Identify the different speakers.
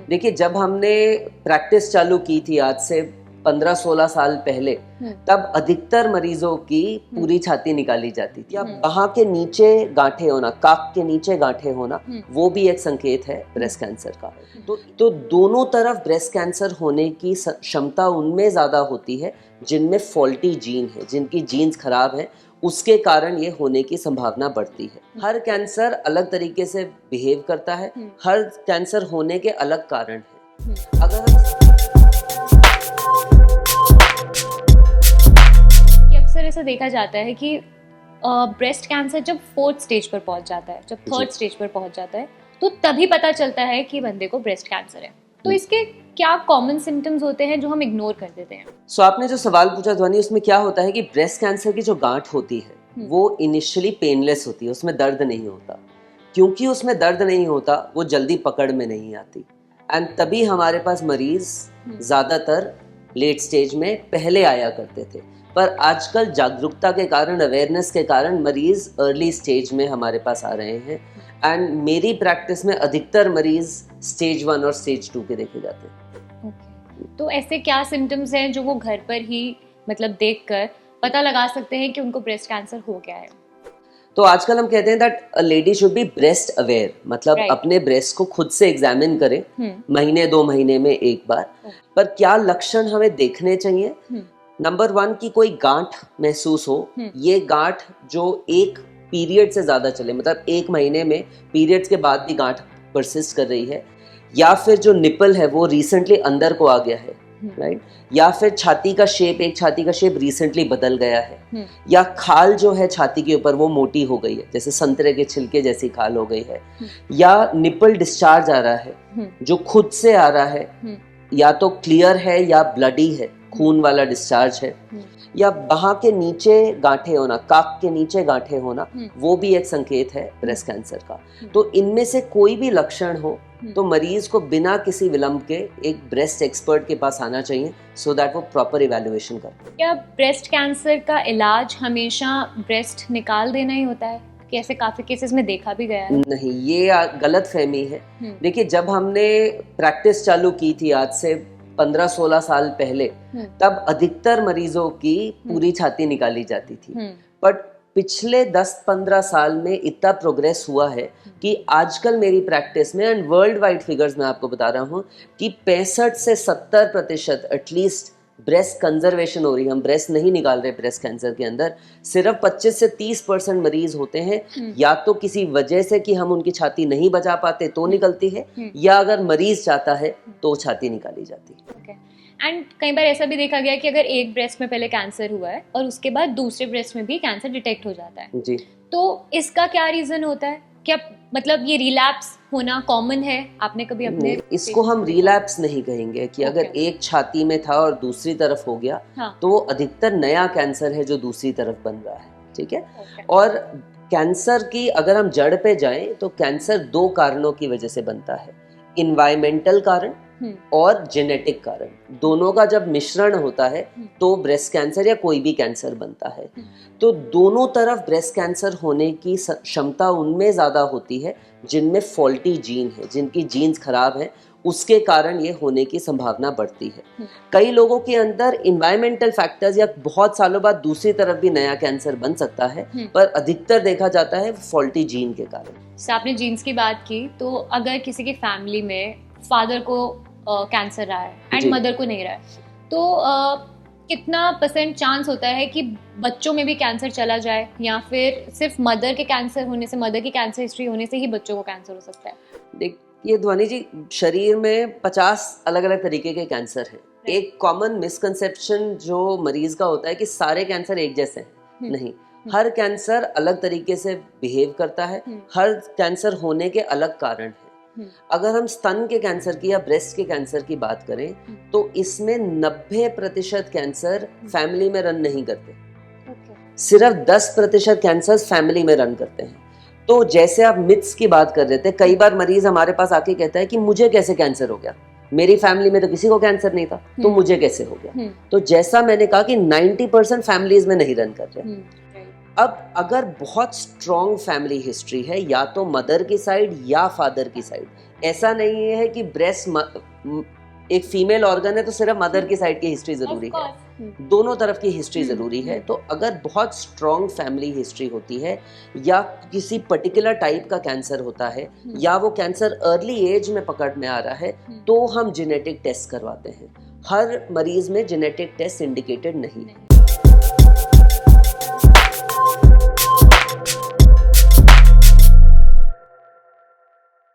Speaker 1: देखिए, जब हमने प्रैक्टिस चालू की थी आज से 15-16 साल पहले, तब अधिकतर मरीजों की पूरी छाती निकाली जाती थी। अब बाहाँ के नीचे गांठें होना, काक के नीचे गांठें होना, वो भी एक संकेत है ब्रेस्ट कैंसर का। तो दोनों तरफ ब्रेस्ट कैंसर होने की क्षमता उनमें ज्यादा होती है जिनमें फॉल्टी जीन है, जिनकी जीन्स खराब है, उसके कारण ये होने की संभावना बढ़ती है। हर कैंसर अलग तरीके से बिहेव करता है, हर कैंसर होने के अलग कारण है। अगर
Speaker 2: अक्सर ऐसा देखा जाता है कि ब्रेस्ट कैंसर जब 4th स्टेज पर पहुंच जाता है, जब 3rd स्टेज पर पहुंच जाता है, तो तभी पता चलता है कि बंदे को ब्रेस्ट कैंसर है। तो इसके क्या कॉमन सिम्टम्स होते हैं जो हम इग्नोर कर देते हैं?
Speaker 1: आपने जो सवाल पूछा ध्वनि, उसमें क्या होता है कि ब्रेस्ट कैंसर की जो गांठ होती है वो इनिशियली पेनलेस होती है, उसमें दर्द नहीं होता। क्योंकि उसमें दर्द नहीं होता, वो जल्दी पकड़ में नहीं आती, एंड तभी हमारे पास मरीज ज्यादातर लेट स्टेज में पहले आया करते थे। पर आजकल जागरूकता के कारण, अवेयरनेस के कारण मरीज अर्ली स्टेज में हमारे पास आ रहे हैं, एंड मेरी प्रैक्टिस में अधिकतर मरीज स्टेज 1 और स्टेज 2 के देखे जाते हैं।
Speaker 2: तो ऐसे क्या सिम्टम्स हैं जो वो घर पर ही मतलब देखकर पता लगा सकते हैं कि उनको ब्रेस्ट कैंसर हो गया है?
Speaker 1: तो आजकल हम कहते हैं that a lady should be breast aware, मतलब अपने ब्रेस्ट को खुद से एग्जामिन करें महीने 2 महीने में एक बार। पर क्या लक्षण हमें देखने चाहिए? नंबर 1 की कोई गांठ महसूस हो, ये गांठ जो एक पीरियड से ज्यादा चले, मतलब 1 महीने में पीरियड्स के बाद भी गांठ परसिस्ट कर रही है, या फिर जो निपल है वो रिसेंटली अंदर को आ गया है, राइट, या फिर छाती का शेप रिसेंटली बदल गया है, या खाल जो है छाती के ऊपर वो मोटी हो गई है, जैसे संतरे के छिलके जैसी खाल हो गई है, या निपल डिस्चार्ज आ रहा है जो खुद से आ रहा है, या तो क्लियर है या ब्लडी है, खून वाला डिस्चार्ज है, या बाहाँ के नीचे गांठें होना, काक के नीचे गांठें होना, वो भी एक संकेत है ब्रेस्ट कैंसर का। तो इनमें से कोई भी लक्षण हो तो मरीज को बिना किसी विलंब के एक ब्रेस्ट एक्सपर्ट के पास आना चाहिए, सो दैट वो प्रॉपर इवैल्यूएशन करे।
Speaker 2: क्या ब्रेस्ट कैंसर का इलाज हमेशा ब्रेस्ट निकाल देना ही होता है? कि ऐसे काफी केसेस में देखा भी गया है।
Speaker 1: नहीं, ये गलत फहमी है। देखिए, जब हमने प्रैक्टिस चालू की थी आज से 15-16 साल पहले, तब अधिकतर मरीजों की पूरी छाती निकाली जाती थी। बट पिछले 10-15 साल में इतना प्रोग्रेस हुआ है कि आजकल मेरी प्रैक्टिस में, एंड वर्ल्ड वाइड फिगर्स मैं आपको बता रहा हूँ, कि 65 से 70% एटलीस्ट ब्रेस्ट कंजर्वेशन हो रही है। हम ब्रेस्ट नहीं निकाल रहे ब्रेस्ट कैंसर के अंदर। सिर्फ 25 से 30% मरीज होते हैं या तो किसी वजह से कि हम उनकी छाती नहीं बचा पाते तो निकलती है, या अगर मरीज चाहता है तो छाती निकाली जाती है।
Speaker 2: एंड कई बार ऐसा भी देखा गया कि अगर एक ब्रेस्ट में पहले कैंसर हुआ है और उसके बाद दूसरे ब्रेस्ट में भी कैंसर डिटेक्ट हो जाता है जी, तो इसका क्या रीजन होता है? क्या मतलब ये रिलैप्स होना कॉमन है? आपने कभी अपने
Speaker 1: इसको हम रिलैप्स नहीं कहेंगे कि अगर एक छाती में था और दूसरी तरफ हो गया, तो वो अधिकतर नया कैंसर है जो दूसरी तरफ बन रहा है, ठीक है। और कैंसर की अगर हम जड़ पे जाएं तो कैंसर 2 कारणों की वजह से बनता है, इन्वायरमेंटल कारण और जेनेटिक कारण। दोनों का जब मिश्रण होता है तो ब्रेस्ट कैंसर या कोई भी कैंसर बनता है। तो दोनों तरफ ब्रेस्ट कैंसर होने की क्षमता उनमें ज्यादा होती है जिनमें फॉल्टी जीन है, जिनकी जीन्स खराब है, उसके कारण ये होने की संभावना बढ़ती है। कई लोगों के अंदर इन्वायरमेंटल फैक्टर्स या बहुत सालों बाद दूसरी तरफ भी नया कैंसर बन सकता है, पर अधिकतर देखा जाता है फॉल्टी जीन के कारण।
Speaker 2: आपने जीन्स की बात की, तो अगर किसी की फैमिली में फादर को कैंसर रहा है एंड मदर को नहीं रहा है, तो कितना % चांस होता है कि बच्चों में भी कैंसर चला जाए, या फिर सिर्फ मदर के कैंसर होने से, मदर की कैंसर हिस्ट्री होने से ही बच्चों को कैंसर हो सकता है?
Speaker 1: देखिए ध्वनि जी, शरीर में 50 अलग अलग तरीके के कैंसर हैं। एक कॉमन मिसकंसेप्शन जो मरीज का होता है कि सारे कैंसर एक जैसे हैं। नहीं, हर कैंसर अलग तरीके से बिहेव करता है, हर कैंसर होने के अलग कारण हैं। अगर हम स्तन के कैंसर की या ब्रेस्ट के कैंसर की बात करें तो इसमें 90% कैंसर फैमिली में रन नहीं करते, सिर्फ 10% कैंसर फैमिली में रन करते हैं। तो जैसे आप मिथ्स की बात कर रहे थे, कई बार मरीज हमारे पास आके कहता है कि मुझे कैसे कैंसर हो गया, मेरी फैमिली में तो किसी को कैंसर नहीं था, तो मुझे कैसे हो गया। तो जैसा मैंने कहा कि 90% फैमिलीज में नहीं रन कर रहे। अब अगर बहुत स्ट्रॉन्ग फैमिली हिस्ट्री है, या तो मदर की साइड या फादर की साइड, ऐसा नहीं है कि ब्रेस्ट एक फीमेल ऑर्गन है तो सिर्फ मदर की साइड की हिस्ट्री जरूरी है, दोनों तरफ की हिस्ट्री जरूरी है। तो अगर बहुत स्ट्रॉन्ग फैमिली हिस्ट्री होती है या किसी पर्टिकुलर टाइप का कैंसर होता है या वो कैंसर अर्ली एज में पकड़ में आ रहा है तो हम जेनेटिक टेस्ट करवाते हैं। हर मरीज में जेनेटिक टेस्ट इंडिकेटेड नहीं है।